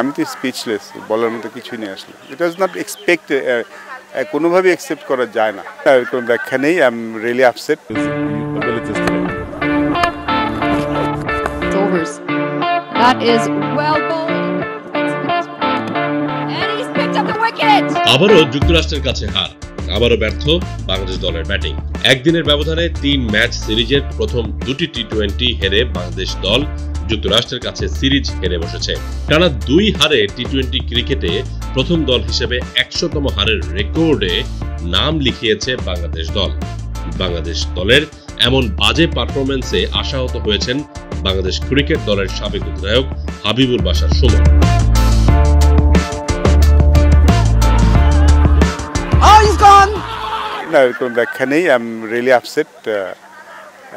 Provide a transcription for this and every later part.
আমি তো স্পিচলেস, বলার মতো কিছুই নেই আসলে। ইট ওয়াজ নট এক্সপেক্ট, কোনোভাবেই একসেপ্ট করা যায় না, কোনো ব্যাখ্যা নেই। I am really upset. That is well bowled. And he's picked up the wicket. আবারও যুক্তরাষ্ট্রের কাছে হার, আবারও ব্যর্থ বাংলাদেশ দলের ব্যাটিং। একদিনের ব্যবধানে 3 ম্যাচ সিরিজের প্রথম 2টি টি-20 হেরে বাংলাদেশ দল যুক্তরাষ্ট্রের কাছে সিরিজ হেরে বসেছে। টানা 2 হারে টি-20 ক্রিকেটে প্রথম দল হিসেবে 100তম হারের রেকর্ডে নাম লিখিয়েছে বাংলাদেশ দল। বাংলাদেশ দলের এমন বাজে পারফরম্যান্সে আশাহত হয়েছেন বাংলাদেশ ক্রিকেট দলের সাবেক অধিনায়ক হাবিবুল বাশার সুমন। না, কোনো ব্যাখ্যা নেই। I am really upset.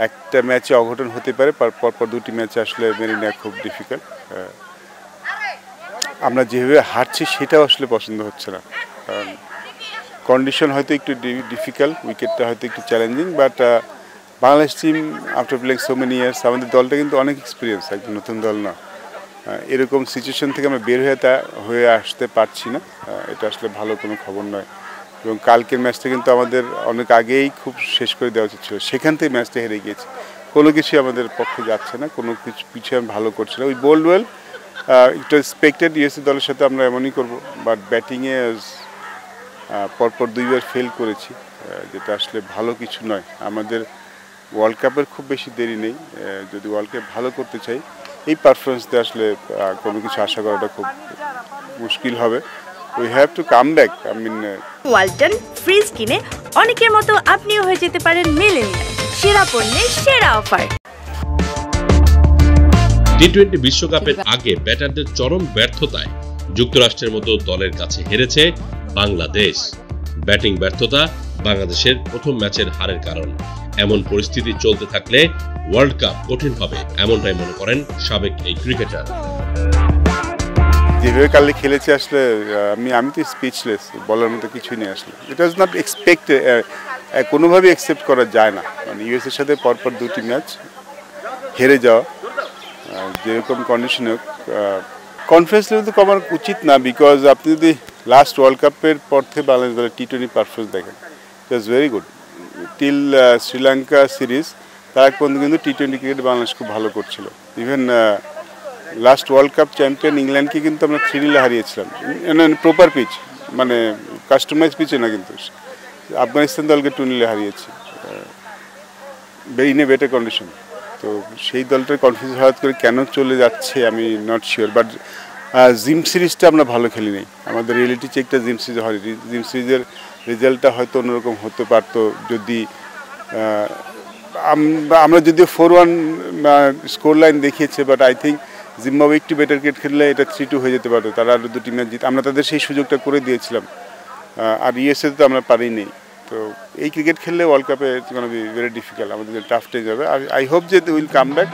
একটা ম্যাচে অঘটন হতে পারে, পরপর 2টি ম্যাচে আসলে মেনে নেওয়া খুব ডিফিকাল্ট। আমরা যেভাবে হারছি সেটাও আসলে পছন্দ হচ্ছে না, কারণ কন্ডিশন হয়তো একটু ডিফিকাল্ট, উইকেটটা হয়তো একটু challenging, but Bangladesh team after playing so many years, আমাদের দলটা কিন্তু অনেক এক্সপিরিয়েন্স, একদম নতুন দল না। এরকম সিচুয়েশন থেকে আমরা বের হয়ে আসতে পারছি না, এটা আসলে ভালো কোনো খবর নয়। এবং কালকের ম্যাচটা কিন্তু আমাদের অনেক আগেই খুব শেষ করে দেওয়া উচিত ছিল, সেখান থেকে ম্যাচটা হেরে গিয়েছে। কোনো কিছুই আমাদের পক্ষে যাচ্ছে না, কোনো কিছু পিছিয়ে আমি ভালো করছি না। উই বোল্ড ওয়েল, এটা এক্সপেক্টেড ইউএসএ দলের সাথে আমরা এমনই করব, বাট ব্যাটিংয়ে পরপর 2 বার ফেল করেছি, যেটা আসলে ভালো কিছু নয়। আমাদের ওয়ার্ল্ড কাপের খুব বেশি দেরি নেই, যদি ওয়ার্ল্ড কাপ ভালো করতে চাই এই পারফরমেন্স দিয়ে আসলে কোনো কিছু আশা করাটা খুব মুশকিল হবে। We have to come back. I mean, Walton fridge কিনে অনেকের মতো আপনিও হয়ে যেতে পারেন মিলেনিয়াল। সেরা পণ্যের সেরা অফার। টি-20 বিশ্বকাপের আগে ব্যাটারদের চরম ব্যর্থতায় যুক্তরাষ্ট্রের মতো দলের কাছে হেরেছে বাংলাদেশ। ব্যাটিং ব্যর্থতা বাংলাদেশের প্রথম ম্যাচের হারের কারণ। এমন পরিস্থিতি চলতে থাকলে ওয়ার্ল্ড কাপ কঠিন হবে, এমনটাই মনে করেন সাবেক এই ক্রিকেটার। যেভাবে কালকে খেলেছে আসলে আমি তো স্পিচলেস, বলার মতো কিছুই নেই আসলে। ইট ওয়াজ নট এক্সপেক্ট, কোনোভাবেই একসেপ্ট করা যায় না, মানে ইউএসএর সাথে পরপর 2টি ম্যাচ হেরে যাওয়া, যেরকম কন্ডিশনে কনফিডেন্স লেভেল তো কমার উচিত না, বিকজ আপনি যদি লাস্ট ওয়ার্ল্ড কাপের পর থেকে বাংলাদেশ দলের টি-20 পারফরমেন্স দেখেন, it was very good till Sri Lanka series. তার এক পর্যন্ত কিন্তু টি-20 ক্রিকেট বাংলাদেশ খুব ভালো করছিল। Even last world cup champion ইংল্যান্ডকে কিন্তু আমরা 3-0 হারিয়েছিলাম, প্রপার পিচ, মানে কাস্টমাইজ পিচে না, কিন্তু আফগানিস্তান দলকে 2-0 হারিয়েছি ইন এ বেটার কন্ডিশন। তো সেই দলটার কনফিউজ হওয়ার করে কেন চলে যাচ্ছে আমি নট শিওর, বাট জিম সিরিজটা আমরা ভালো খেলি নাই। আমাদের রিয়েলিটি চেকটা জিম সিরিজে হয়, জিম সিরিজের রেজাল্টটা হয়তো অন্যরকম হতে পারতো যদি আমরা যদিও 4-1 স্কোর লাইন দেখিয়েছে, বাট আই থিঙ্ক জিম্বাবুয়ে একটু বেটার ক্রিকেট খেললে এটা 3-2 হয়ে যেতে পারতো, তারা আরও 2টি ম্যাচ জিত, আমরা তাদের সেই সুযোগটা করে দিয়েছিলাম। আর ইউএসএ তো আমরা পারিনি। তো এই ক্রিকেট খেললে ওয়ার্ল্ড কাপে it's gonna be very difficult, আমাদের টাফ স্টেজ হবে। আই হোপ যে উইল কাম ব্যাক।